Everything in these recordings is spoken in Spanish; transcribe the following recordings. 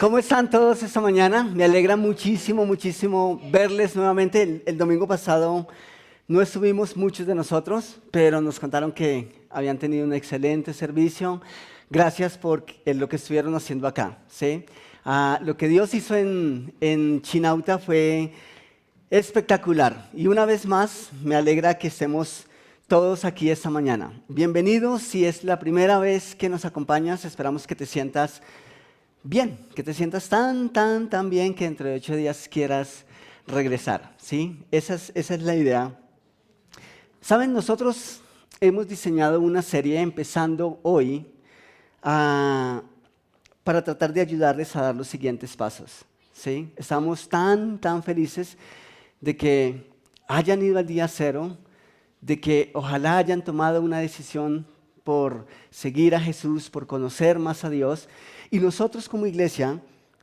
¿Cómo están todos esta mañana? Me alegra muchísimo, muchísimo verles nuevamente. El domingo pasado no estuvimos muchos de nosotros, pero nos contaron que habían tenido un excelente servicio. Gracias por lo que estuvieron haciendo acá, ¿sí? Lo que Dios hizo en Chinauta fue espectacular. Y una vez más, me alegra que estemos todos aquí esta mañana. Bienvenidos, si es la primera vez que nos acompañas, esperamos que te sientas bien, que te sientas tan bien que dentro de 8 días quieras regresar, ¿sí? Esa es la idea. Saben, nosotros hemos diseñado una serie empezando hoy para tratar de ayudarles a dar los siguientes pasos, ¿sí? Estamos tan felices de que hayan ido al día cero, de que ojalá hayan tomado una decisión por seguir a Jesús, por conocer más a Dios. Y nosotros como iglesia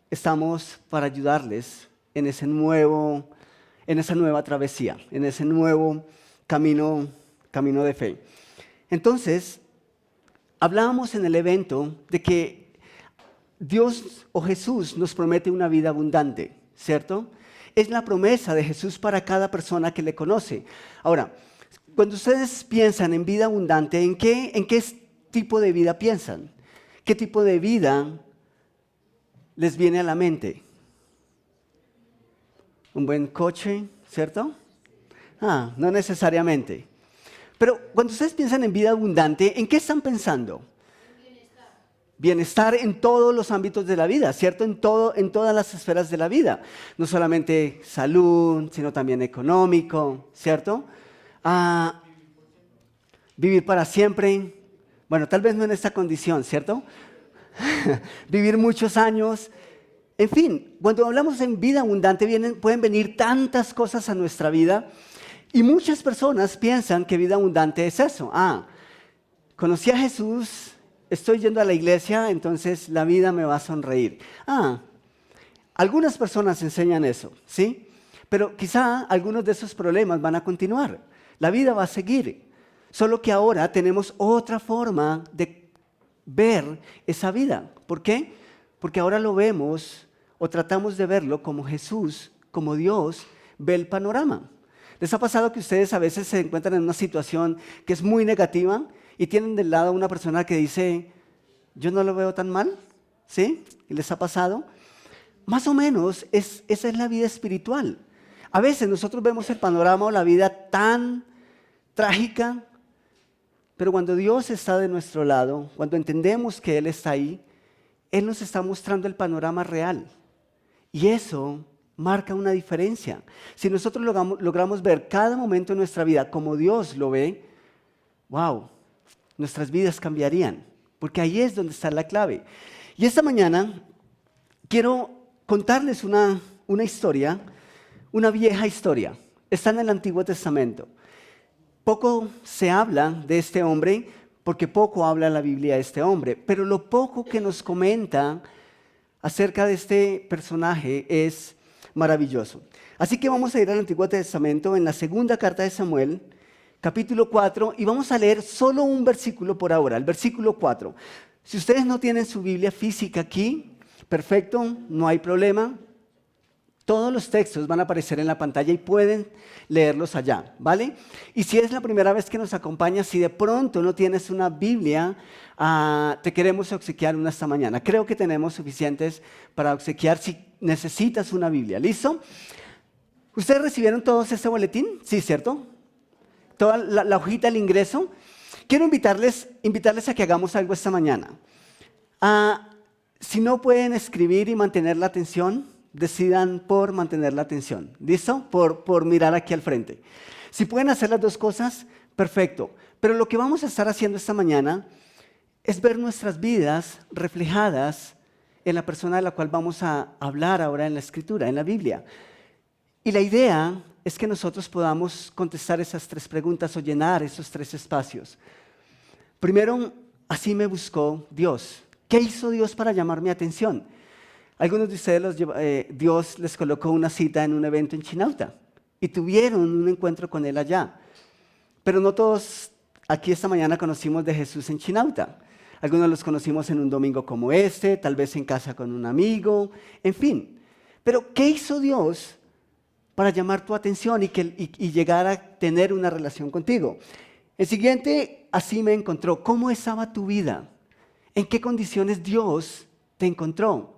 estamos para ayudarles en esa nueva travesía, en ese nuevo camino de fe. Entonces, hablábamos en el evento de que Dios o Jesús nos promete una vida abundante, ¿cierto? Es la promesa de Jesús para cada persona que le conoce. Ahora, cuando ustedes piensan en vida abundante, ¿en qué tipo de vida piensan? ¿Qué tipo de vida les viene a la mente? ¿Un buen coche, cierto? No necesariamente. Pero cuando ustedes piensan en vida abundante, ¿en qué están pensando? Bienestar en todos los ámbitos de la vida, ¿cierto? En todas las esferas de la vida. No solamente salud, sino también económico, ¿cierto? Vivir para siempre. Bueno, tal vez no en esta condición, ¿cierto? Vivir muchos años. En fin, cuando hablamos en vida abundante pueden venir tantas cosas a nuestra vida y muchas personas piensan que vida abundante es eso. Conocí a Jesús, estoy yendo a la iglesia, entonces la vida me va a sonreír. Algunas personas enseñan eso, ¿sí? Pero quizá algunos de esos problemas van a continuar. La vida va a seguir. Solo que ahora tenemos otra forma de ver esa vida. ¿Por qué? Porque ahora lo vemos o tratamos de verlo como Jesús, como Dios ve el panorama. ¿Les ha pasado que ustedes a veces se encuentran en una situación que es muy negativa y tienen del lado a una persona que dice, yo no lo veo tan mal? ¿Sí? ¿Y les ha pasado? Más o menos esa es la vida espiritual. A veces nosotros vemos el panorama o la vida tan trágica, pero cuando Dios está de nuestro lado, cuando entendemos que Él está ahí, Él nos está mostrando el panorama real. Y eso marca una diferencia. Si nosotros logramos ver cada momento de nuestra vida como Dios lo ve, wow, nuestras vidas cambiarían, porque ahí es donde está la clave. Y esta mañana quiero contarles una historia, una vieja historia. Está en el Antiguo Testamento. Poco se habla de este hombre, porque poco habla la Biblia de este hombre, pero lo poco que nos comenta acerca de este personaje es maravilloso. Así que vamos a ir al Antiguo Testamento en la segunda carta de Samuel, capítulo 4, y vamos a leer solo un versículo por ahora, el versículo 4. Si ustedes no tienen su Biblia física aquí, perfecto, no hay problema. Todos los textos van a aparecer en la pantalla y pueden leerlos allá, ¿vale? Y si es la primera vez que nos acompañas, si de pronto no tienes una Biblia, te queremos obsequiar una esta mañana. Creo que tenemos suficientes para obsequiar si necesitas una Biblia. ¿Listo? ¿Ustedes recibieron todos este boletín? Sí, ¿cierto? Toda la hojita del ingreso. Quiero invitarles a que hagamos algo esta mañana. Si no pueden escribir y mantener la atención, decidan por mantener la atención, ¿listo? Por mirar aquí al frente. Si pueden hacer las dos cosas, perfecto. Pero lo que vamos a estar haciendo esta mañana es ver nuestras vidas reflejadas en la persona de la cual vamos a hablar ahora en la Escritura, en la Biblia. Y la idea es que nosotros podamos contestar esas 3 preguntas o llenar esos 3 espacios. Primero, así me buscó Dios. ¿Qué hizo Dios para llamar mi atención? Algunos de ustedes, Dios les colocó una cita en un evento en Chinauta y tuvieron un encuentro con Él allá. Pero no todos aquí esta mañana conocimos de Jesús en Chinauta. algunos los conocimos en un domingo como este, tal vez en casa con un amigo, en fin. Pero ¿qué hizo Dios para llamar tu atención y llegar a tener una relación contigo? El siguiente, así me encontró. ¿Cómo estaba tu vida? ¿En qué condiciones Dios te encontró?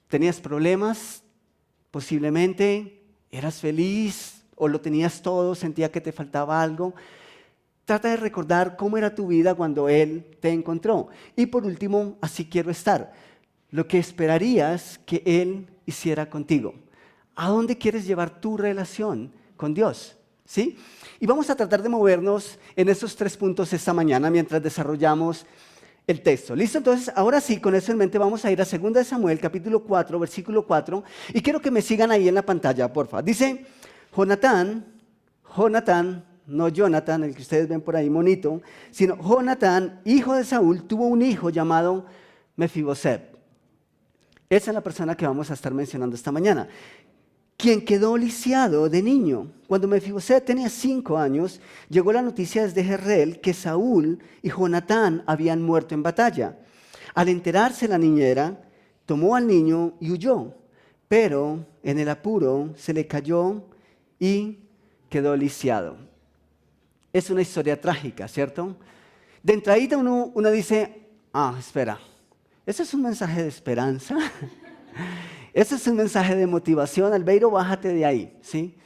¿Tenías problemas? Posiblemente. ¿Eras feliz? ¿O lo tenías todo? ¿Sentía que te faltaba algo? Trata de recordar cómo era tu vida cuando Él te encontró. Y por último, así quiero estar. Lo que esperarías que Él hiciera contigo. ¿A dónde quieres llevar tu relación con Dios? ¿Sí? Y vamos a tratar de movernos en esos 3 puntos esta mañana mientras desarrollamos el texto. ¿Listo? Entonces, ahora sí, con eso en mente, vamos a ir a 2 Samuel, capítulo 4, versículo 4. Y quiero que me sigan ahí en la pantalla, porfa. Dice, Jonatán, no Jonathan, el que ustedes ven por ahí monito, sino Jonatán, hijo de Saúl, tuvo un hijo llamado Mefiboset. Esa es la persona que vamos a estar mencionando esta mañana. Quien quedó lisiado de niño. Cuando Mefiboset tenía 5 años, llegó la noticia desde Jezreel que Saúl y Jonatán habían muerto en batalla. Al enterarse la niñera, tomó al niño y huyó, pero en el apuro se le cayó y quedó lisiado. Es una historia trágica, ¿cierto? De entradita uno dice, espera, ¿ese es un mensaje de esperanza? Ese es un mensaje de motivación. Albeiro, bájate de ahí, ¿sí?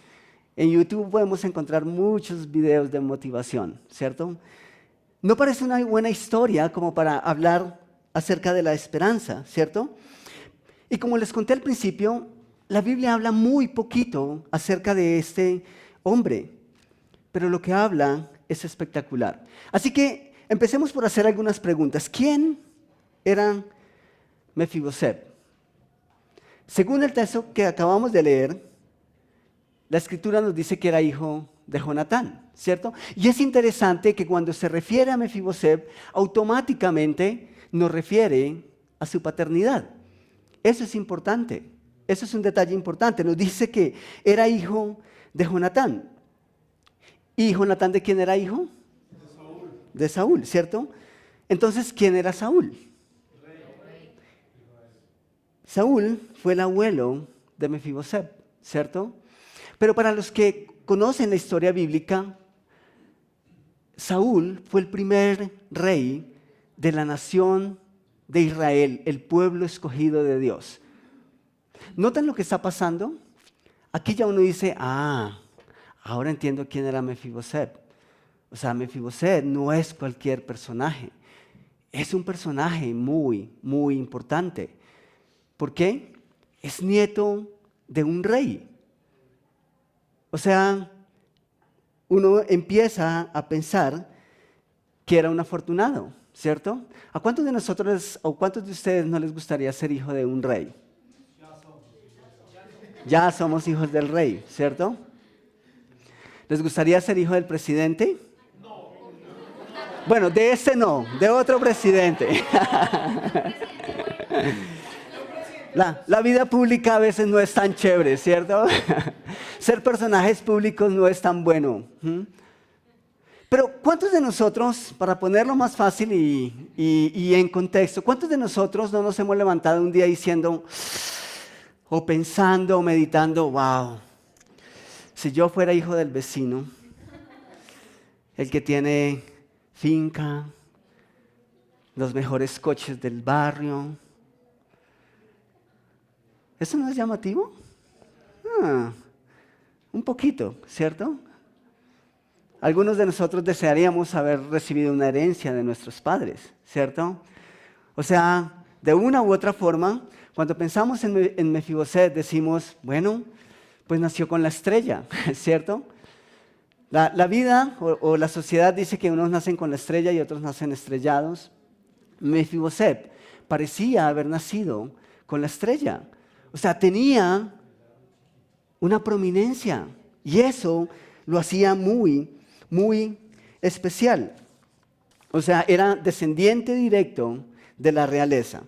En YouTube podemos encontrar muchos videos de motivación, ¿cierto? No parece una buena historia como para hablar acerca de la esperanza, ¿cierto? Y como les conté al principio, la Biblia habla muy poquito acerca de este hombre, pero lo que habla es espectacular. Así que empecemos por hacer algunas preguntas. ¿Quién era Mefiboset? Según el texto que acabamos de leer, la Escritura nos dice que era hijo de Jonatán, ¿cierto? Y es interesante que cuando se refiere a Mefiboset, automáticamente nos refiere a su paternidad. Eso es importante, eso es un detalle importante. Nos dice que era hijo de Jonatán. ¿Y Jonatán de quién era hijo? De Saúl. De Saúl, ¿cierto? Entonces, ¿quién era Saúl? Saúl fue el abuelo de Mefiboset, ¿cierto? Pero para los que conocen la historia bíblica, Saúl fue el primer rey de la nación de Israel, el pueblo escogido de Dios. ¿Notan lo que está pasando? Aquí ya uno dice, ahora entiendo quién era Mefiboset. O sea, Mefiboset no es cualquier personaje. Es un personaje muy, muy importante. ¿Por qué? Es nieto de un rey. O sea, uno empieza a pensar que era un afortunado, ¿cierto? ¿A cuántos de nosotros o cuántos de ustedes no les gustaría ser hijo de un rey? Ya somos hijos del rey, ¿cierto? ¿Les gustaría ser hijo del presidente? No. Bueno, de este no, de otro presidente. La vida pública a veces no es tan chévere, ¿cierto? Ser personajes públicos no es tan bueno. Pero ¿cuántos de nosotros, para ponerlo más fácil y en contexto, cuántos de nosotros no nos hemos levantado un día diciendo, o pensando, o meditando, wow, si yo fuera hijo del vecino, el que tiene finca, los mejores coches del barrio? ¿Eso no es llamativo? Un poquito, ¿cierto? Algunos de nosotros desearíamos haber recibido una herencia de nuestros padres, ¿cierto? O sea, de una u otra forma, cuando pensamos en Mefiboset decimos, bueno, pues nació con la estrella, ¿cierto? La vida o la sociedad dice que unos nacen con la estrella y otros nacen estrellados. Mefiboset parecía haber nacido con la estrella. O sea, tenía una prominencia y eso lo hacía muy, muy especial. O sea, era descendiente directo de la realeza.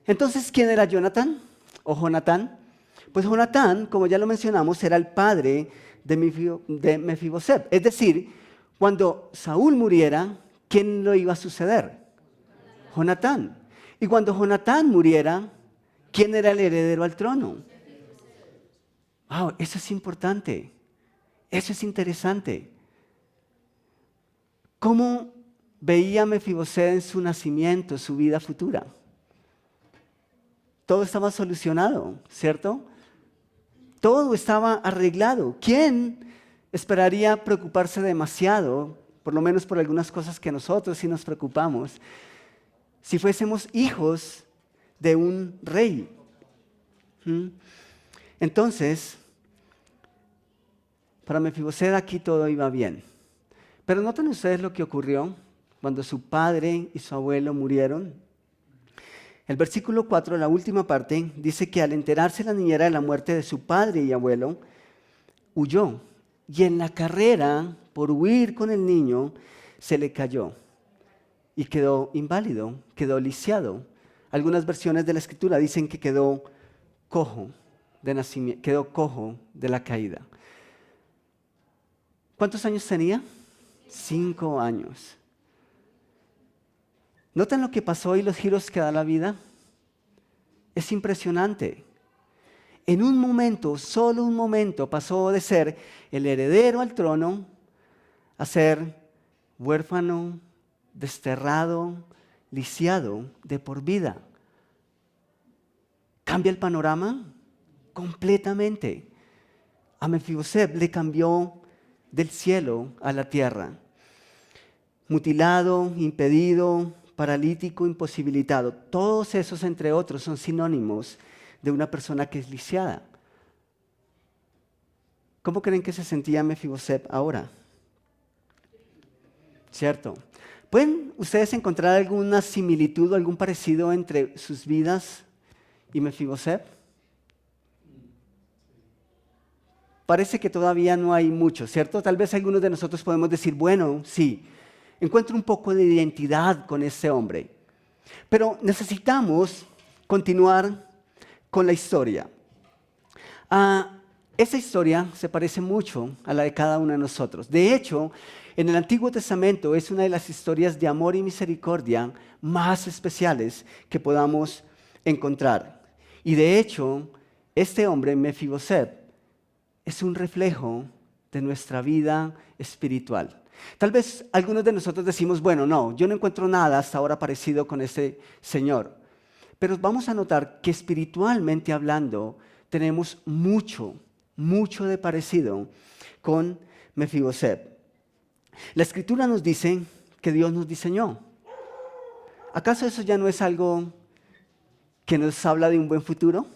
Entonces, ¿quién era Jonatán o Jonatán? Pues Jonatán, como ya lo mencionamos, era el padre de Mefiboset. Es decir, cuando Saúl muriera, ¿quién lo iba a suceder? Jonatán. Y cuando Jonatán muriera, ¿quién era el heredero al trono? Wow, eso es importante. Eso es interesante. ¿Cómo veía Mefiboset en su nacimiento, su vida futura? Todo estaba solucionado, ¿cierto? Todo estaba arreglado. ¿Quién esperaría preocuparse demasiado, por lo menos por algunas cosas que nosotros sí nos preocupamos, si fuésemos hijos de un rey? Entonces, para Mefiboset aquí todo iba bien. Pero noten ustedes lo que ocurrió cuando su padre y su abuelo murieron. El versículo 4, la última parte, dice que al enterarse la niñera de la muerte de su padre y abuelo, huyó. Y en la carrera, por huir con el niño, se le cayó. Y quedó inválido, quedó lisiado. Algunas versiones de la Escritura dicen que quedó cojo de nacimiento, quedó cojo de la caída. ¿Cuántos años tenía? 5 años. ¿Notan lo que pasó y los giros que da la vida? Es impresionante. En un momento, solo un momento, pasó de ser el heredero al trono a ser huérfano, desterrado, lisiado de por vida. ¿Cambia el panorama? Completamente. A Mefiboset le cambió del cielo a la tierra. Mutilado, impedido, paralítico, imposibilitado. Todos esos, entre otros, son sinónimos de una persona que es lisiada. ¿Cómo creen que se sentía Mefiboset ahora? ¿Cierto? ¿Pueden ustedes encontrar alguna similitud o algún parecido entre sus vidas y Mefiboset? Parece que todavía no hay mucho, ¿cierto? Tal vez algunos de nosotros podemos decir, bueno, sí, encuentro un poco de identidad con ese hombre. Pero necesitamos continuar con la historia. Esa historia se parece mucho a la de cada uno de nosotros. De hecho, en el Antiguo Testamento es una de las historias de amor y misericordia más especiales que podamos encontrar. Y de hecho, este hombre, Mefiboset, es un reflejo de nuestra vida espiritual. Tal vez algunos de nosotros decimos, bueno, no, yo no encuentro nada hasta ahora parecido con ese señor. Pero vamos a notar que espiritualmente hablando tenemos mucho de parecido con Mefiboset. La Escritura nos dice que Dios nos diseñó. ¿Acaso eso ya no es algo que nos habla de un buen futuro?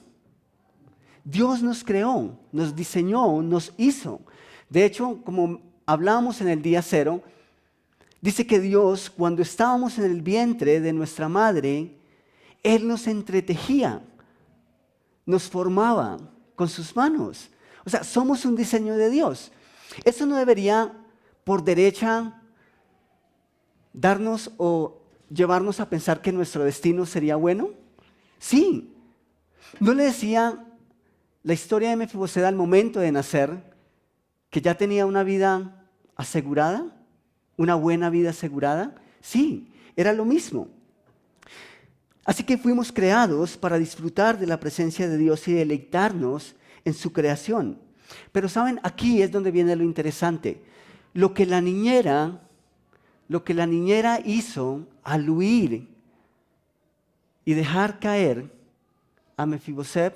Dios nos creó, nos diseñó, nos hizo. De hecho, como hablábamos en el día 0, dice que Dios, cuando estábamos en el vientre de nuestra madre, Él nos entretejía, nos formaba con sus manos. O sea, somos un diseño de Dios. Eso no debería, por derecha, darnos o llevarnos a pensar que nuestro destino sería bueno. Sí. ¿No le decía la historia de Mefiboset al momento de nacer que ya tenía una vida asegurada? ¿Una buena vida asegurada? Sí, era lo mismo. Así que fuimos creados para disfrutar de la presencia de Dios y deleitarnos en su creación. Pero saben, aquí es donde viene lo interesante. Lo que la niñera hizo al huir y dejar caer a Mefiboset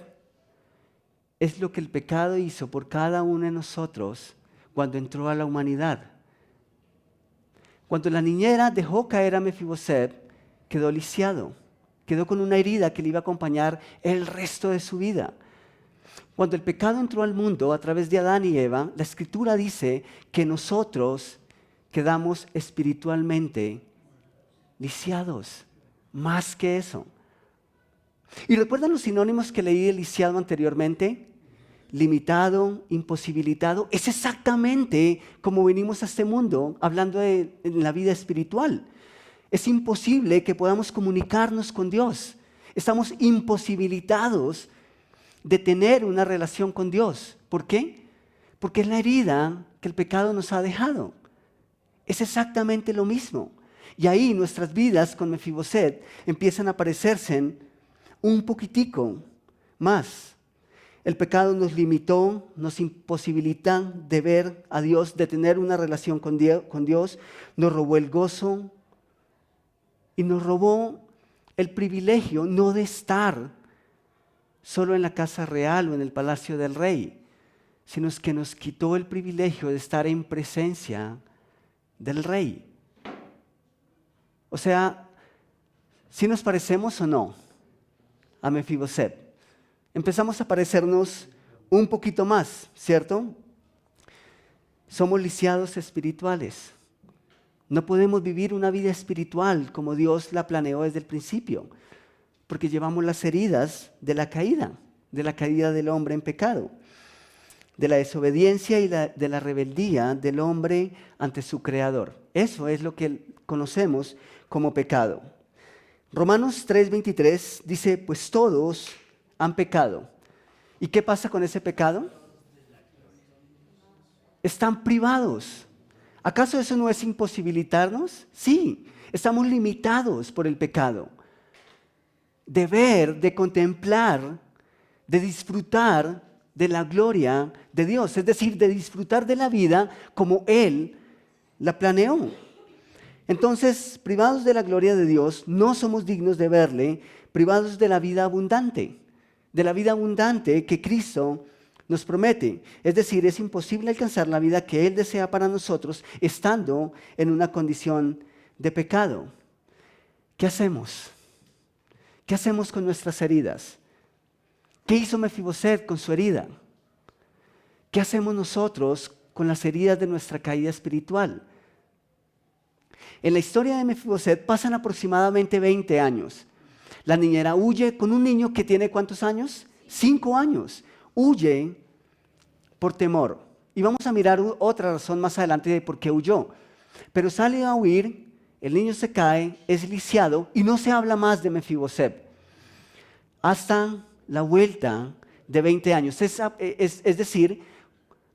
es lo que el pecado hizo por cada uno de nosotros cuando entró a la humanidad. Cuando la niñera dejó caer a Mefiboset, quedó lisiado, quedó con una herida que le iba a acompañar el resto de su vida. Cuando el pecado entró al mundo a través de Adán y Eva, la Escritura dice que nosotros quedamos espiritualmente lisiados, más que eso. ¿Y recuerdan los sinónimos que leí de lisiado anteriormente? Limitado, imposibilitado. Es exactamente como venimos a este mundo hablando de la vida espiritual. Es imposible que podamos comunicarnos con Dios. Estamos imposibilitados de tener una relación con Dios. ¿Por qué? Porque es la herida que el pecado nos ha dejado. Es exactamente lo mismo. Y ahí nuestras vidas con Mefiboset empiezan a parecerse un poquitico más. El pecado nos limitó, nos imposibilita de ver a Dios, de tener una relación con Dios, nos robó el gozo y nos robó el privilegio no de estar solo en la casa real o en el palacio del rey, sino que nos quitó el privilegio de estar en presencia del rey. O sea, ¿sí nos parecemos o no a Mefiboset? Empezamos a parecernos un poquito más, ¿cierto? Somos lisiados espirituales. No podemos vivir una vida espiritual como Dios la planeó desde el principio, porque llevamos las heridas de la caída del hombre en pecado, de la desobediencia y de la rebeldía del hombre ante su Creador. Eso es lo que conocemos como pecado. Romanos 3:23 dice, pues todos han pecado. ¿Y qué pasa con ese pecado? Están privados. ¿Acaso eso no es imposibilitarnos? Sí, estamos limitados por el pecado. De ver, de contemplar, de disfrutar de la gloria de Dios, es decir, de disfrutar de la vida como Él la planeó. Entonces, privados de la gloria de Dios, no somos dignos de verle, privados de la vida abundante que Cristo nos promete. Es decir, es imposible alcanzar la vida que Él desea para nosotros estando en una condición de pecado. ¿Qué hacemos? ¿Qué hacemos con nuestras heridas? ¿Qué hizo Mefiboset con su herida? ¿Qué hacemos nosotros con las heridas de nuestra caída espiritual? En la historia de Mefiboset pasan aproximadamente 20 años. La niñera huye con un niño que tiene ¿cuántos años? 5 años. Huye por temor. Y vamos a mirar otra razón más adelante de por qué huyó. Pero sale a huir, el niño se cae, es lisiado y no se habla más de Mefiboset. Hasta la vuelta de 20 años. Es decir,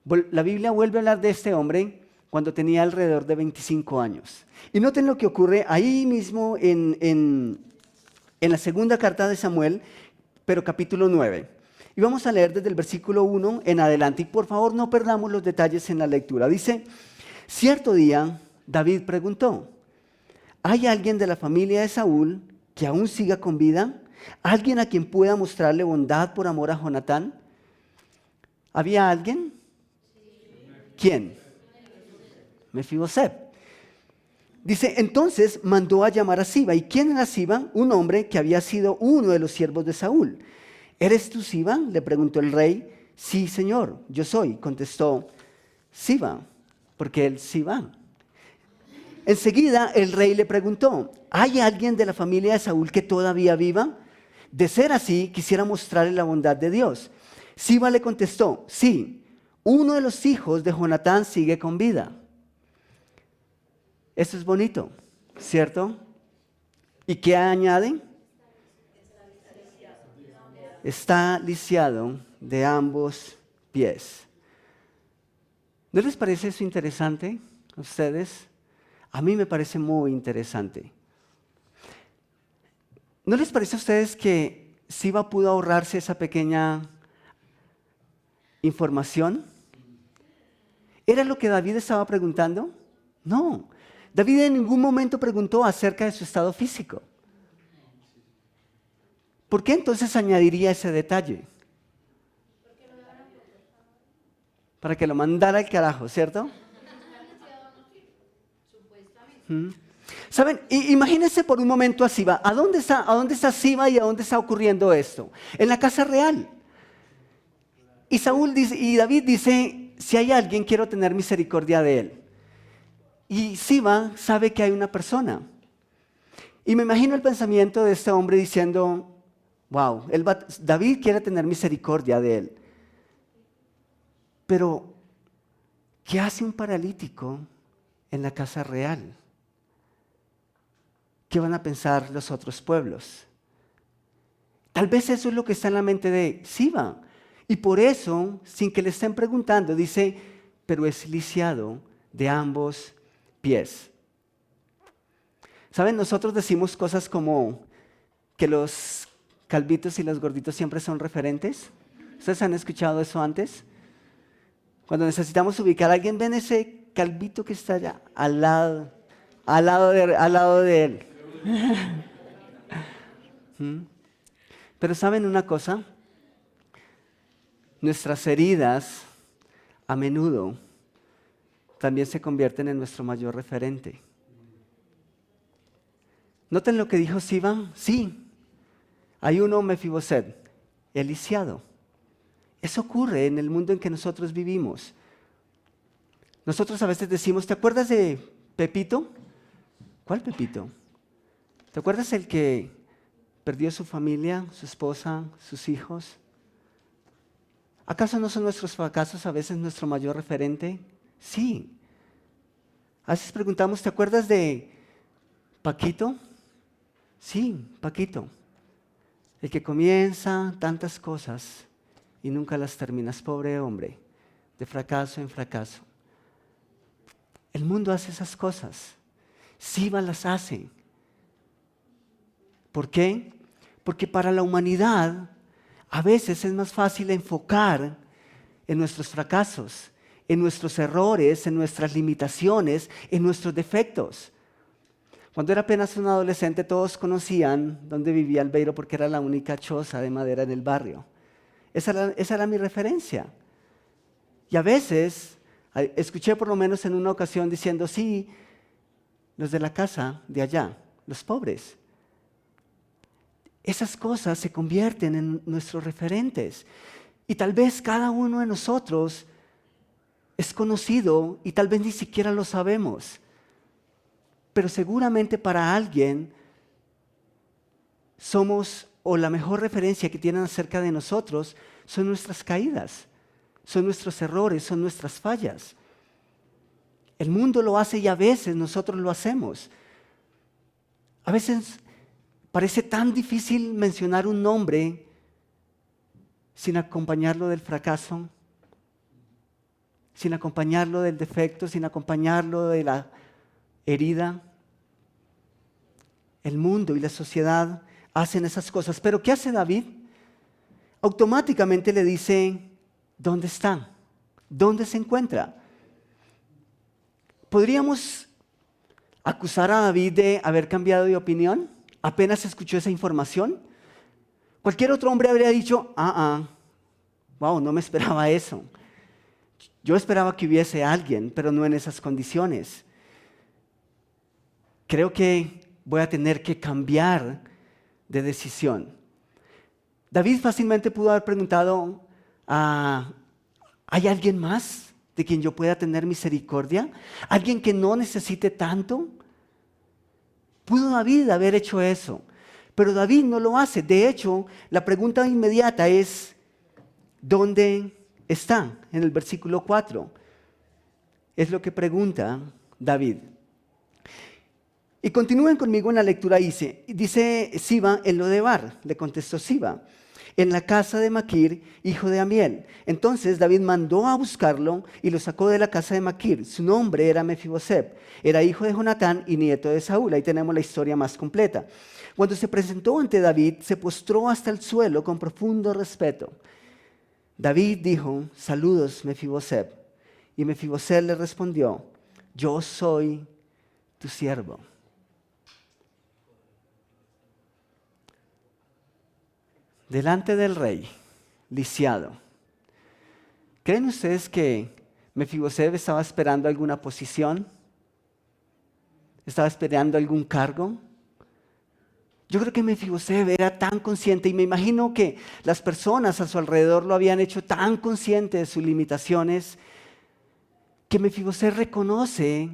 la Biblia vuelve a hablar de este hombre cuando tenía alrededor de 25 años. Y noten lo que ocurre ahí mismo en la segunda carta de Samuel, pero capítulo 9. Y vamos a leer desde el versículo 1 en adelante. Y por favor no perdamos los detalles en la lectura. Dice, cierto día David preguntó, ¿hay alguien de la familia de Saúl que aún siga con vida? ¿Alguien a quien pueda mostrarle bondad por amor a Jonatán? ¿Había alguien? ¿Quién? Mefiboset. Dice, entonces mandó a llamar a Siba. ¿Y quién era Siba? Un hombre que había sido uno de los siervos de Saúl. ¿Eres tú Siba?, le preguntó el rey. Sí, señor, yo soy, contestó Siba, porque él Siba. Enseguida el rey le preguntó, ¿hay alguien de la familia de Saúl que todavía viva? De ser así, quisiera mostrarle la bondad de Dios. Siba le contestó, sí, uno de los hijos de Jonatán sigue con vida. Esto es bonito, ¿cierto? ¿Y qué añade? Está lisiado de ambos pies. ¿No les parece eso interesante a ustedes? A mí me parece muy interesante. ¿No les parece a ustedes que Siba pudo ahorrarse esa pequeña información? ¿Era lo que David estaba preguntando? No. David en ningún momento preguntó acerca de su estado físico. ¿Por qué entonces añadiría ese detalle? Para que lo mandara al carajo, ¿cierto? ¿Saben? Imagínense por un momento a Siba. ¿A dónde está Siba y a dónde está ocurriendo esto? En la casa real. Y David dice, si hay alguien, quiero tener misericordia de él. Y Siba sabe que hay una persona. Y me imagino el pensamiento de este hombre diciendo, wow, David quiere tener misericordia de él. Pero, ¿qué hace un paralítico en la casa real? ¿Qué van a pensar los otros pueblos? Tal vez eso es lo que está en la mente de Siba. Y por eso, sin que le estén preguntando, dice, pero es lisiado de ambos pies. ¿Saben? Nosotros decimos cosas como que los calvitos y los gorditos siempre son referentes. ¿Ustedes han escuchado eso antes? Cuando necesitamos ubicar a alguien, ven ese calvito que está allá, al lado de él. ¿Mm? Pero ¿saben una cosa? Nuestras heridas a menudo también se convierten en nuestro mayor referente. ¿Noten lo que dijo Siba? Sí, hay uno Mefiboset, el lisiado. Eso ocurre en el mundo en que nosotros vivimos. Nosotros a veces decimos, ¿te acuerdas de Pepito? ¿Cuál Pepito? ¿Te acuerdas el que perdió su familia, su esposa, sus hijos? ¿Acaso no son nuestros fracasos a veces nuestro mayor referente? Sí. A veces preguntamos, ¿te acuerdas de Paquito? Sí, Paquito. El que comienza tantas cosas y nunca las terminas, pobre hombre, de fracaso en fracaso. El mundo hace esas cosas. Siba las hace. ¿Por qué? Porque para la humanidad a veces es más fácil enfocar en nuestros fracasos, en nuestros errores, en nuestras limitaciones, en nuestros defectos. Cuando era apenas un adolescente, todos conocían dónde vivía Albeiro porque era la única choza de madera en el barrio. Esa era mi referencia. Y a veces, escuché por lo menos en una ocasión diciendo, sí, los de la casa de allá, los pobres. Esas cosas se convierten en nuestros referentes. Y tal vez cada uno de nosotros es conocido y tal vez ni siquiera lo sabemos. Pero seguramente para alguien somos, o la mejor referencia que tienen acerca de nosotros, son nuestras caídas, son nuestros errores, son nuestras fallas. El mundo lo hace y a veces nosotros lo hacemos. A veces parece tan difícil mencionar un nombre sin acompañarlo del fracaso, sin acompañarlo del defecto, sin acompañarlo de la herida. El mundo y la sociedad hacen esas cosas. Pero ¿qué hace David? Automáticamente le dice, ¿dónde está? ¿Dónde se encuentra? ¿Podríamos acusar a David de haber cambiado de opinión? ¿Apenas escuchó esa información? Cualquier otro hombre habría dicho, wow, no me esperaba eso. Yo esperaba que hubiese alguien, pero no en esas condiciones. Creo que voy a tener que cambiar de decisión. David fácilmente pudo haber preguntado, ¿hay alguien más de quien yo pueda tener misericordia? ¿Alguien que no necesite tanto? Pudo David haber hecho eso, pero David no lo hace. De hecho, la pregunta inmediata es, ¿dónde está? En el versículo 4. Es lo que pregunta David. Y continúen conmigo en la lectura. Dice Siba en Lodebar, le contestó Siba, en la casa de Maquir, hijo de Amiel. Entonces David mandó a buscarlo y lo sacó de la casa de Maquir. Su nombre era Mefiboset, era hijo de Jonatán y nieto de Saúl. Ahí tenemos la historia más completa. Cuando se presentó ante David, se postró hasta el suelo con profundo respeto. David dijo, saludos Mefiboset. Y Mefiboset le respondió, yo soy tu siervo. Delante del rey, lisiado. ¿Creen ustedes que Mefiboset estaba esperando alguna posición? ¿Estaba esperando algún cargo? Yo creo que Mefiboset era tan consciente y me imagino que las personas a su alrededor lo habían hecho tan consciente de sus limitaciones que Mefiboset reconoce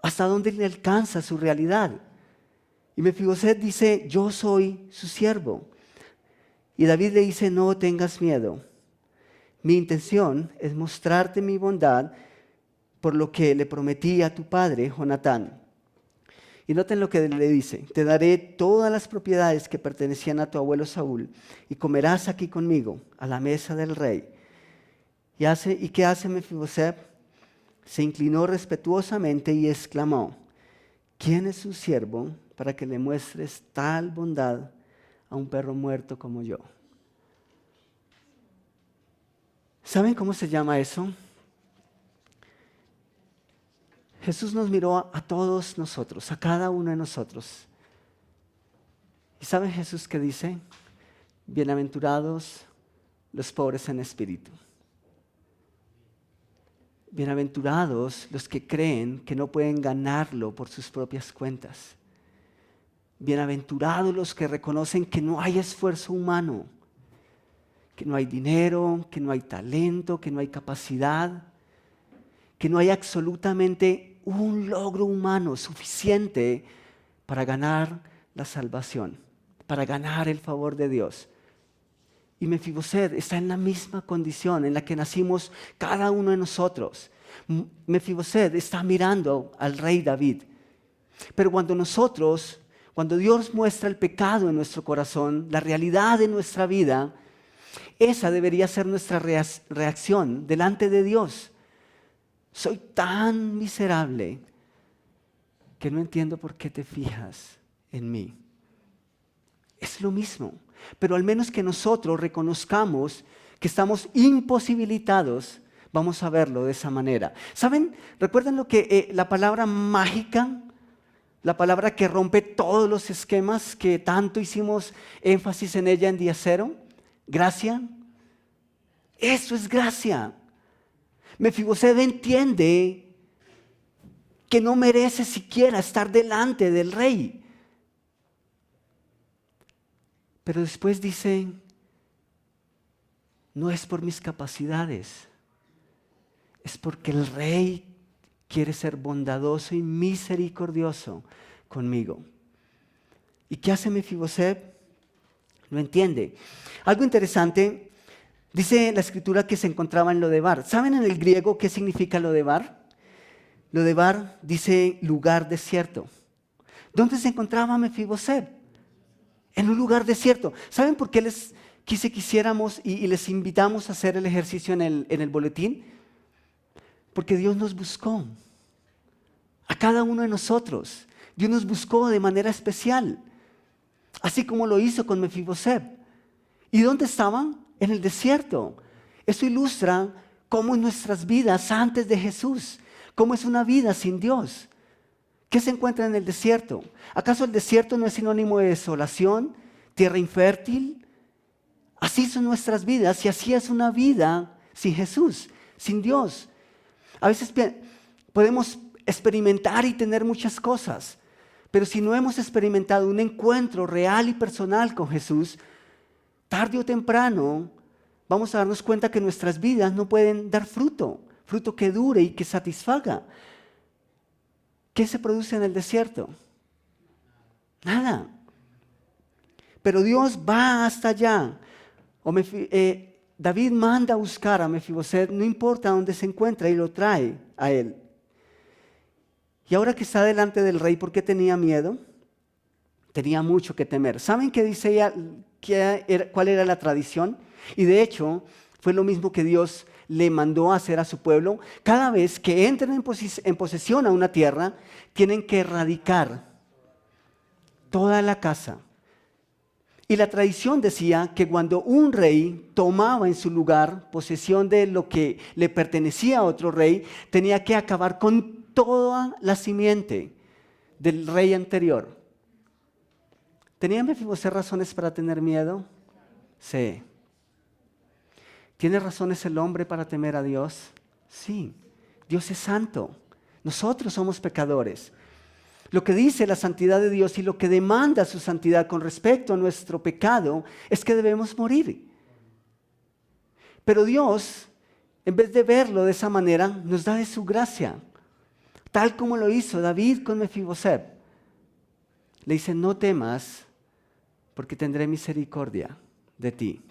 hasta dónde le alcanza su realidad. Y Mefiboset dice, yo soy su siervo. Y David le dice, no tengas miedo. Mi intención es mostrarte mi bondad por lo que le prometí a tu padre, Jonatán. Y noten lo que le dice, te daré todas las propiedades que pertenecían a tu abuelo Saúl y comerás aquí conmigo a la mesa del rey. ¿Y qué hace Mefiboset? Se inclinó respetuosamente y exclamó, ¿quién es su siervo para que le muestres tal bondad a un perro muerto como yo? ¿Saben cómo se llama eso? Jesús nos miró a todos nosotros, a cada uno de nosotros. ¿Y saben Jesús qué dice? Bienaventurados los pobres en espíritu. Bienaventurados los que creen que no pueden ganarlo por sus propias cuentas. Bienaventurados los que reconocen que no hay esfuerzo humano, que no hay dinero, que no hay talento, que no hay capacidad, que no hay absolutamente un logro humano suficiente para ganar la salvación, para ganar el favor de Dios. Y Mefiboset está en la misma condición en la que nacimos cada uno de nosotros. Mefiboset está mirando al rey David. Pero cuando Dios muestra el pecado en nuestro corazón, la realidad de nuestra vida, esa debería ser nuestra reacción delante de Dios. Soy tan miserable que no entiendo por qué te fijas en mí. Es lo mismo, pero al menos que nosotros reconozcamos que estamos imposibilitados, vamos a verlo de esa manera. ¿Saben? ¿Recuerdan lo que la palabra mágica, la palabra que rompe todos los esquemas que tanto hicimos énfasis en ella en día cero? Gracia. Eso es gracia. Mefiboset entiende que no merece siquiera estar delante del rey. Pero después dice, no es por mis capacidades, es porque el rey quiere ser bondadoso y misericordioso conmigo. ¿Y qué hace Mefiboset? Lo entiende. Algo interesante, dice la escritura que se encontraba en Lodebar. ¿Saben en el griego qué significa Lodebar? Lodebar dice lugar desierto. ¿Dónde se encontraba Mefiboset? En un lugar desierto. ¿Saben por qué les quisiéramos y les invitamos a hacer el ejercicio en el boletín? Porque Dios nos buscó. A cada uno de nosotros. Dios nos buscó de manera especial. Así como lo hizo con Mefiboset. ¿Y dónde estaban? En el desierto. Eso ilustra cómo en nuestras vidas antes de Jesús, cómo es una vida sin Dios. ¿Qué se encuentra en el desierto? ¿Acaso el desierto no es sinónimo de desolación, tierra infértil? Así son nuestras vidas y así es una vida sin Jesús, sin Dios. A veces podemos experimentar y tener muchas cosas, pero si no hemos experimentado un encuentro real y personal con Jesús, tarde o temprano vamos a darnos cuenta que nuestras vidas no pueden dar fruto que dure y que satisfaga. ¿Qué se produce en el desierto? Nada. Pero Dios va hasta allá. David manda a buscar a Mefiboset, no importa dónde se encuentra, y lo trae a él. Y ahora que está delante del rey, ¿por qué tenía miedo? Tenía mucho que temer. ¿Saben qué dice ella? ¿Cuál era la tradición? Y de hecho, fue lo mismo que Dios le mandó a hacer a su pueblo. Cada vez que entren en posesión a una tierra, tienen que erradicar toda la casa. Y la tradición decía que cuando un rey tomaba en su lugar posesión de lo que le pertenecía a otro rey, tenía que acabar con toda la simiente del rey anterior. ¿Tenía Mefiboset razones para tener miedo? Sí. ¿Tiene razones el hombre para temer a Dios? Sí. Dios es santo. Nosotros somos pecadores. Lo que dice la santidad de Dios y lo que demanda su santidad con respecto a nuestro pecado es que debemos morir. Pero Dios, en vez de verlo de esa manera, nos da de su gracia, tal como lo hizo David con Mefiboset. Le dice, no temas, porque tendré misericordia de ti.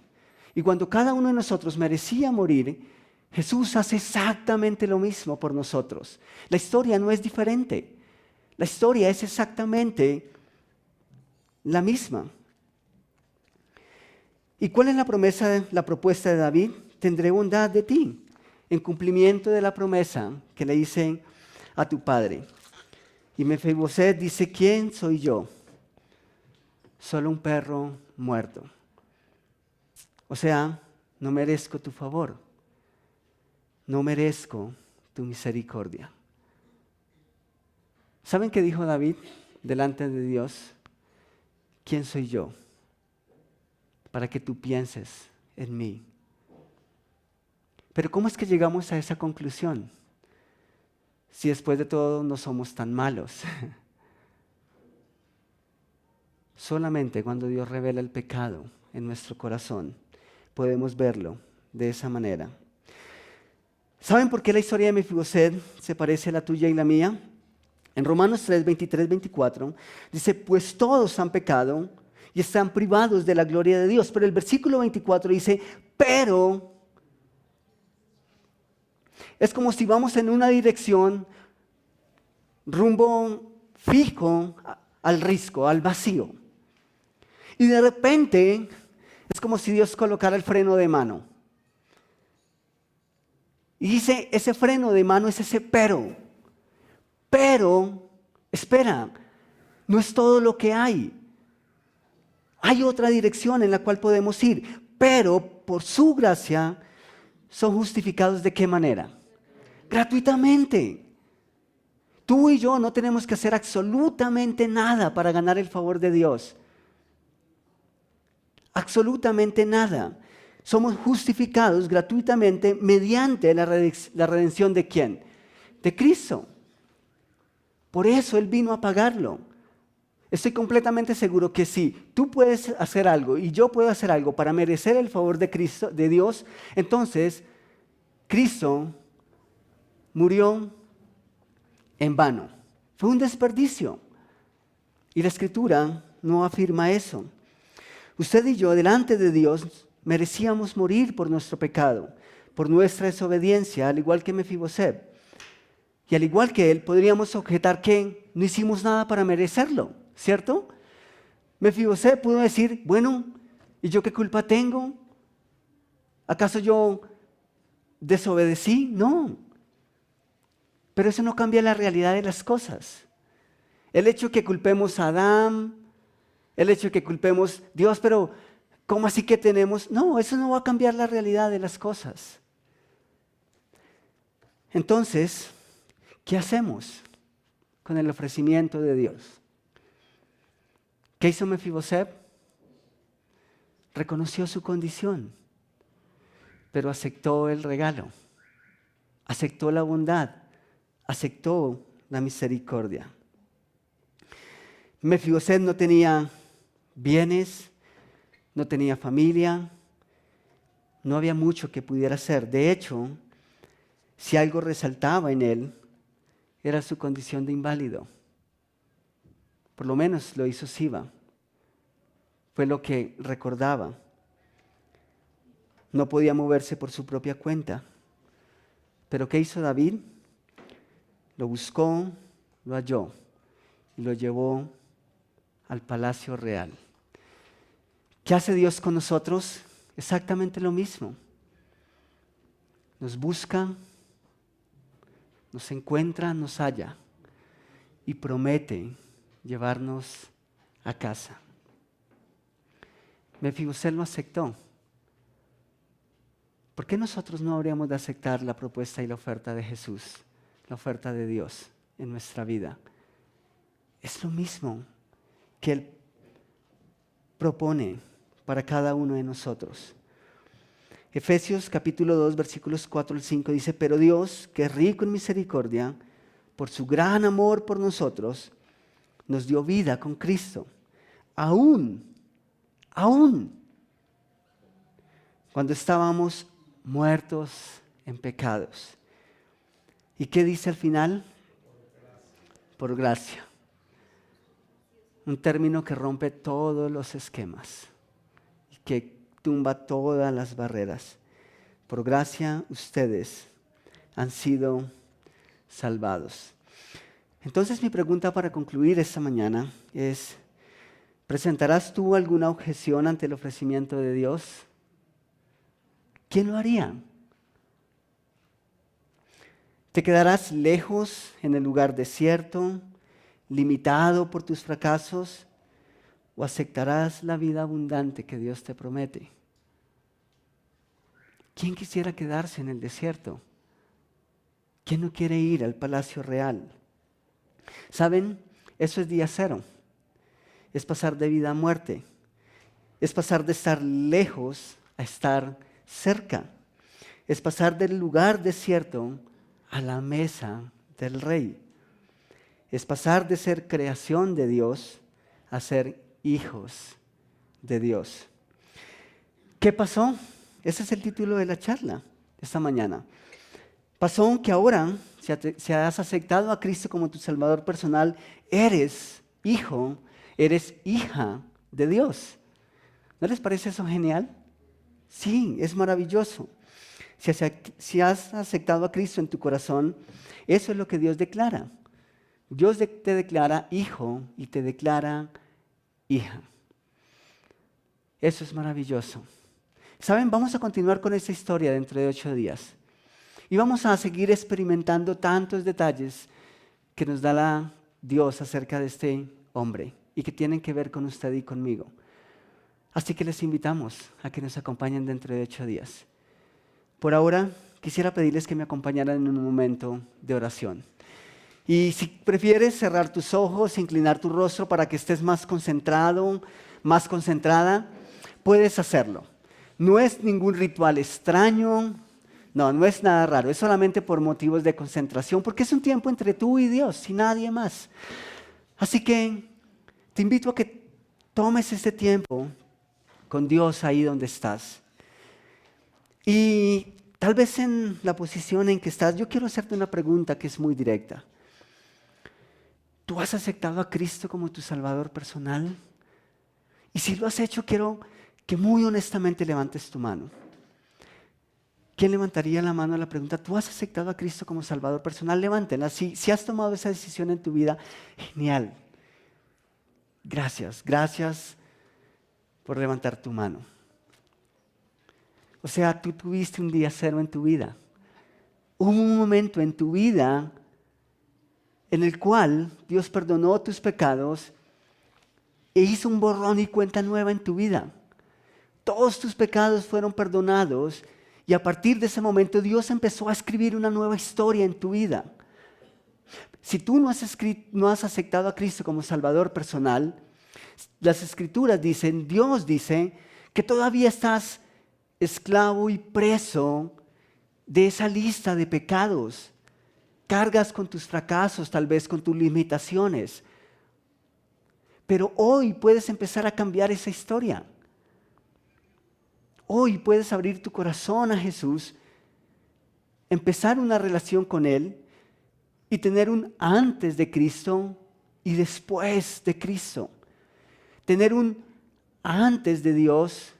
Y cuando cada uno de nosotros merecía morir, Jesús hace exactamente lo mismo por nosotros. La historia no es diferente. La historia es exactamente la misma. ¿Y cuál es la propuesta de David? Tendré bondad de ti, en cumplimiento de la promesa que le hice a tu padre. Y Mefiboset dice, ¿quién soy yo? Solo un perro muerto. O sea, no merezco tu favor. No merezco tu misericordia. ¿Saben qué dijo David delante de Dios? ¿Quién soy yo para que tú pienses en mí? Pero ¿cómo es que llegamos a esa conclusión? Si después de todo no somos tan malos. Solamente cuando Dios revela el pecado en nuestro corazón podemos verlo de esa manera. ¿Saben por qué la historia de Mefiboset se parece a la tuya y la mía? En Romanos 3, 23, 24 dice, pues todos han pecado y están privados de la gloria de Dios. Pero el versículo 24 dice, pero es como si vamos en una dirección, rumbo fijo al risco, al vacío. Y de repente es como si Dios colocara el freno de mano. Y dice, ese freno de mano es ese pero. Pero, espera, no es todo lo que hay. Hay otra dirección en la cual podemos ir. Pero por su gracia son justificados ¿de qué manera? Gratuitamente. Tú y yo no tenemos que hacer absolutamente nada para ganar el favor de Dios. Absolutamente nada. Somos justificados gratuitamente mediante la redención ¿de quién? De Cristo. Por eso Él vino a pagarlo. Estoy completamente seguro que si tú puedes hacer algo y yo puedo hacer algo para merecer el favor de Cristo, de Dios, entonces Cristo murió en vano. Fue un desperdicio. Y la Escritura no afirma eso. Usted y yo, delante de Dios, merecíamos morir por nuestro pecado, por nuestra desobediencia, al igual que Mefiboset. Y al igual que él, podríamos objetar que no hicimos nada para merecerlo, ¿cierto? Mefiboset pudo decir, bueno, ¿y yo qué culpa tengo? ¿Acaso yo desobedecí? No. Pero eso no cambia la realidad de las cosas. El hecho que culpemos a Adán, el hecho que culpemos a Dios, pero ¿cómo así que tenemos? No, eso no va a cambiar la realidad de las cosas. Entonces, ¿qué hacemos con el ofrecimiento de Dios? ¿Qué hizo Mefiboset? Reconoció su condición, pero aceptó el regalo, aceptó la bondad, aceptó la misericordia. Mefiboset no tenía bienes, no tenía familia, no había mucho que pudiera hacer. De hecho, si algo resaltaba en él, era su condición de inválido. Por lo menos lo hizo Siba. Fue lo que recordaba. No podía moverse por su propia cuenta. Pero ¿qué hizo David? Lo buscó, lo halló y lo llevó al palacio real. ¿Qué hace Dios con nosotros? Exactamente lo mismo. Nos busca, nos encuentra, nos halla y promete llevarnos a casa. Mefiboset lo aceptó. ¿Por qué nosotros no habríamos de aceptar la propuesta y la oferta de Jesús, la oferta de Dios en nuestra vida? Es lo mismo que Él propone para cada uno de nosotros. Efesios capítulo 2, versículos 4 al 5 dice, pero Dios, que es rico en misericordia, por su gran amor por nosotros, nos dio vida con Cristo. Aún, cuando estábamos muertos en pecados. ¿Y qué dice al final? Por gracia. Un término que rompe todos los esquemas y que tumba todas las barreras. Por gracia ustedes han sido salvados. Entonces mi pregunta para concluir esta mañana es, ¿presentarás tú alguna objeción ante el ofrecimiento de Dios? ¿Quién lo haría? ¿Te quedarás lejos en el lugar desierto, limitado por tus fracasos, o aceptarás la vida abundante que Dios te promete? ¿Quién quisiera quedarse en el desierto? ¿Quién no quiere ir al palacio real? ¿Saben? Eso es día cero. Es pasar de vida a muerte. Es pasar de estar lejos a estar cerca. Es pasar del lugar desierto a la mesa del rey. Es pasar de ser creación de Dios a ser hijos de Dios. ¿Qué pasó? Ese es el título de la charla esta mañana. Pasó que ahora, si has aceptado a Cristo como tu Salvador personal, eres hijo, eres hija de Dios. ¿No les parece eso genial? Sí, es maravilloso. Si has aceptado a Cristo en tu corazón, eso es lo que Dios declara. Dios te declara hijo y te declara hija. Eso es maravilloso. ¿Saben? Vamos a continuar con esta historia dentro de 8 días. Y vamos a seguir experimentando tantos detalles que nos da Dios acerca de este hombre y que tienen que ver con usted y conmigo. Así que les invitamos a que nos acompañen dentro de 8 días. Por ahora, quisiera pedirles que me acompañaran en un momento de oración. Y si prefieres cerrar tus ojos, inclinar tu rostro para que estés más concentrado, más concentrada, puedes hacerlo. No es ningún ritual extraño, no es nada raro, es solamente por motivos de concentración, porque es un tiempo entre tú y Dios y nadie más. Así que te invito a que tomes este tiempo con Dios ahí donde estás. Y tal vez en la posición en que estás, yo quiero hacerte una pregunta que es muy directa. ¿Tú has aceptado a Cristo como tu Salvador personal? Y si lo has hecho, quiero que muy honestamente levantes tu mano. ¿Quién levantaría la mano a la pregunta? ¿Tú has aceptado a Cristo como Salvador personal? Levántenla. Si has tomado esa decisión en tu vida, genial. Gracias por levantar tu mano. O sea, tú tuviste un día cero en tu vida. Hubo un momento en tu vida en el cual Dios perdonó tus pecados e hizo un borrón y cuenta nueva en tu vida. Todos tus pecados fueron perdonados y a partir de ese momento Dios empezó a escribir una nueva historia en tu vida. Si tú no has aceptado a Cristo como Salvador personal, las Escrituras dicen, Dios dice que todavía estás esclavo y preso de esa lista de pecados. Cargas con tus fracasos, tal vez con tus limitaciones. Pero hoy puedes empezar a cambiar esa historia. Hoy puedes abrir tu corazón a Jesús, empezar una relación con Él y tener un antes de Cristo y después de Cristo. Tener un antes de Dios,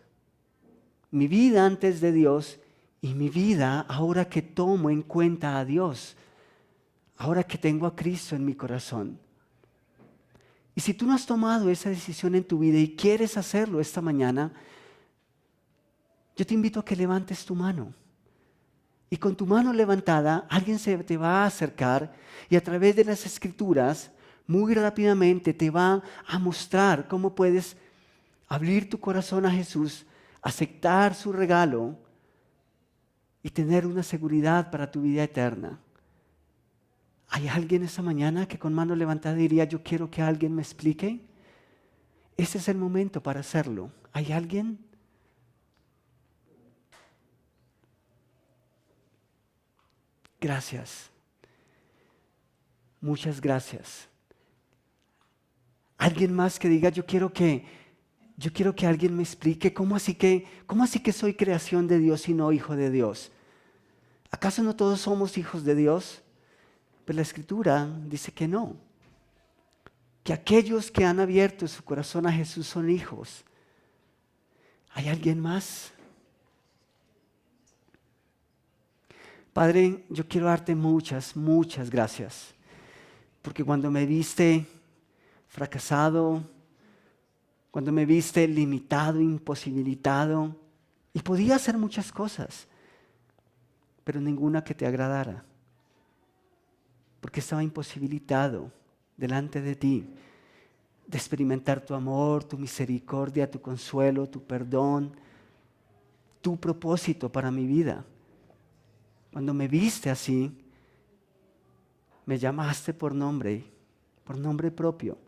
mi vida antes de Dios y mi vida ahora que tomo en cuenta a Dios, ahora que tengo a Cristo en mi corazón. Y si tú no has tomado esa decisión en tu vida y quieres hacerlo esta mañana, yo te invito a que levantes tu mano. Y con tu mano levantada, alguien se te va a acercar y a través de las Escrituras, muy rápidamente te va a mostrar cómo puedes abrir tu corazón a Jesús, aceptar su regalo y tener una seguridad para tu vida eterna. ¿Hay alguien esta mañana que con mano levantada diría, yo quiero que alguien me explique? Ese es el momento para hacerlo. ¿Hay alguien? Gracias. Muchas gracias. Alguien más que diga, yo quiero que alguien me explique, ¿cómo así que soy creación de Dios y no hijo de Dios? ¿Acaso no todos somos hijos de Dios? Pero la Escritura dice que no. Que aquellos que han abierto su corazón a Jesús son hijos. ¿Hay alguien más? Padre, yo quiero darte muchas gracias. Porque cuando me viste fracasado, cuando me viste limitado, imposibilitado, y podía hacer muchas cosas, pero ninguna que te agradara, porque estaba imposibilitado delante de ti, de experimentar tu amor, tu misericordia, tu consuelo, tu perdón, tu propósito para mi vida. Cuando me viste así, me llamaste por nombre propio.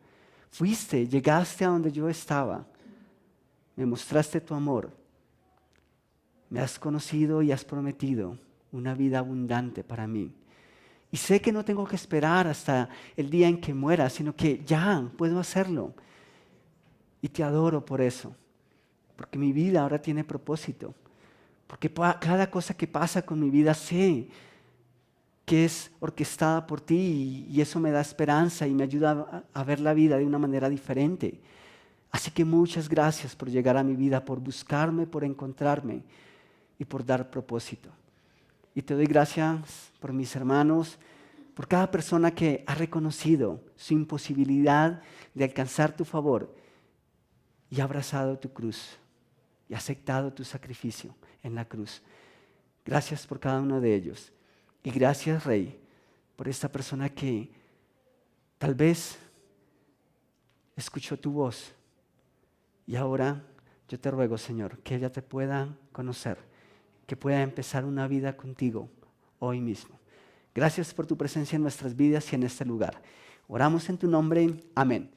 Fuiste, llegaste a donde yo estaba, me mostraste tu amor, me has conocido y has prometido una vida abundante para mí. Y sé que no tengo que esperar hasta el día en que muera, sino que ya puedo hacerlo. Y te adoro por eso, porque mi vida ahora tiene propósito, porque cada cosa que pasa con mi vida sé que es orquestada por ti y eso me da esperanza y me ayuda a ver la vida de una manera diferente. Así que muchas gracias por llegar a mi vida, por buscarme, por encontrarme y por dar propósito. Y te doy gracias por mis hermanos, por cada persona que ha reconocido su imposibilidad de alcanzar tu favor y ha abrazado tu cruz y ha aceptado tu sacrificio en la cruz. Gracias por cada uno de ellos. Y gracias, Rey, por esta persona que tal vez escuchó tu voz. Y ahora yo te ruego, Señor, que ella te pueda conocer, que pueda empezar una vida contigo hoy mismo. Gracias por tu presencia en nuestras vidas y en este lugar. Oramos en tu nombre. Amén.